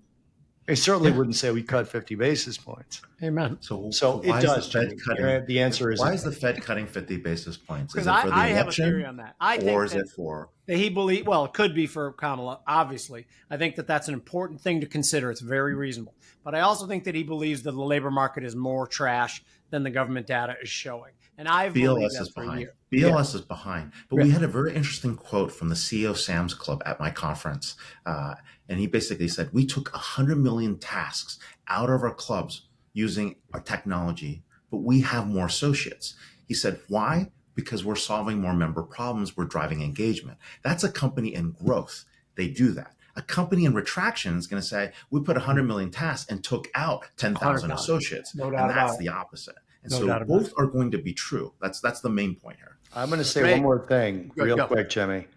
They certainly wouldn't say we cut 50 basis points. Amen. So it does. The Fed cutting, the answer is why is the Fed cutting 50 basis points? Because is it for the I election, have a theory on that. I think or is it for that he believes? Well, it could be for Kamala. Obviously, I think that that's an important thing to consider. It's very reasonable. But I also think that he believes that the labor market is more trash than the government data is showing. And I've believed that for a year. BLS is behind. But we had a very interesting quote from the CEO of Sam's Club at my conference. And he basically said, we took 100 million tasks out of our clubs using our technology, but we have more associates. He said, why? Because we're solving more member problems. We're driving engagement. That's a company in growth. They do that. A company in retraction is going to say, we put 100 million tasks and took out 10,000 associates. No doubt and that's about the opposite. And no so both are going to be true. That's the main point here. I'm going to say one more thing real quick, Jimmy.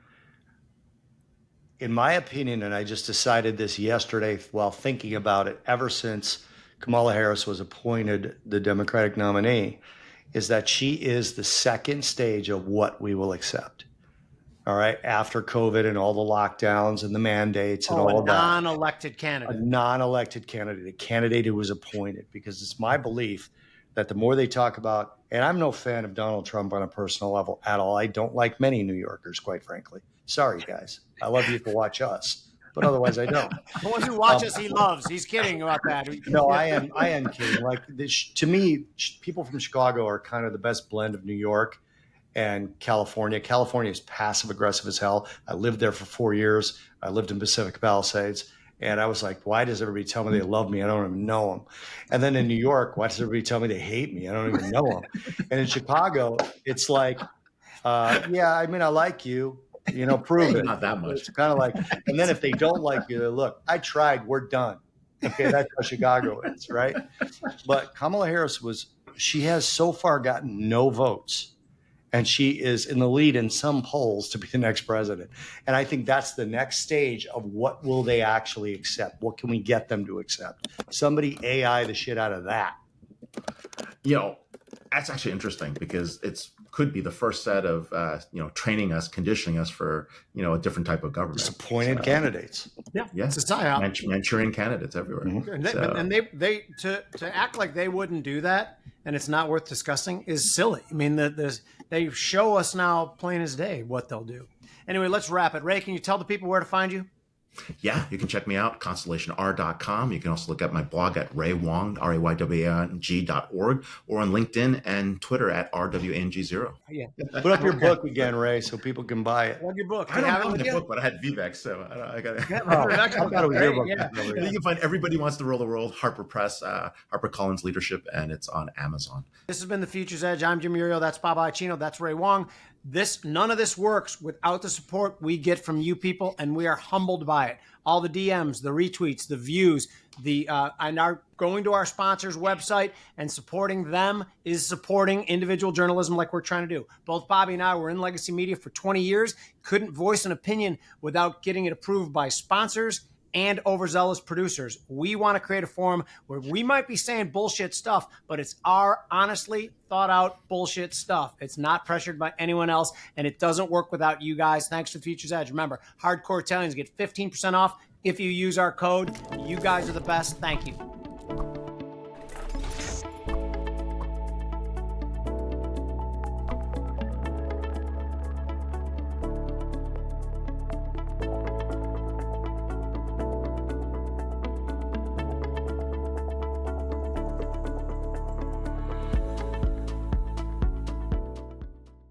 In my opinion, and I just decided this yesterday while thinking about it, ever since Kamala Harris was appointed the Democratic nominee, is that she is the second stage of what we will accept. All right. After COVID and all the lockdowns and the mandates and all of that. A non-elected candidate. A non-elected candidate, a candidate who was appointed, because it's my belief that the more they talk about, and I'm no fan of Donald Trump on a personal level at all. I don't like many New Yorkers, quite frankly. Sorry, guys. I love you to watch us, but otherwise I don't. The ones who watch us, he loves. He's kidding about that. No, I am kidding. Like to me, people from Chicago are kind of the best blend of New York and California. California is passive aggressive as hell. I lived there for 4 years. I lived in Pacific Palisades. And I was like, why does everybody tell me they love me? I don't even know them. And then in New York, why does everybody tell me they hate me? I don't even know them. And in Chicago, it's like, yeah, I mean, I like you, prove it. Not that much. It's kind of like, and then if they don't like you, look, I tried, we're done. Okay, that's how Chicago is, right? But Kamala Harris she has so far gotten no votes. And she is in the lead in some polls to be the next president. And I think that's the next stage of what will they actually accept? What can we get them to accept? Somebody AI the shit out of that. That's actually interesting because it's could be the first set of, training us, conditioning us for, a different type of government. Disappointed candidates. Yeah. Yes. It's a psyop. Manchurian candidates everywhere. Mm-hmm. And they to act like they wouldn't do that and it's not worth discussing is silly. I mean, they show us now plain as day what they'll do. Anyway, let's wrap it. Ray, can you tell the people where to find you? Yeah, you can check me out, constellationr.com. You can also look at my blog at raywang, raywang.org, or on LinkedIn and Twitter at rwang0. Yeah. Put up your book again, Ray, so people can buy it. Plug your book. I don't have it the with you? book, but I had VVEX, so I got it. Yeah, Oh, I excellent. thought it was your Great, book. yeah. You can find Everybody Wants to Rule the World, Harper Press, HarperCollins Leadership, and it's on Amazon. This has been the Futures Edge. I'm Jim Iuorio. That's Bob Iaccino. That's Ray Wang. None of this works without the support we get from you people, and we are humbled by it. All the DMs, the retweets, the views, and our going to our sponsors' website and supporting them is supporting individual journalism like we're trying to do. Both Bobby and I were in legacy media for 20 years, couldn't voice an opinion without getting it approved by sponsors and overzealous producers. We want to create a forum where we might be saying bullshit stuff, but it's our honestly thought out bullshit stuff. It's not pressured by anyone else, and it doesn't work without you guys. Thanks to Futures Edge. Remember, Hardcore Italians get 15% off if you use our code. You guys are the best. Thank you.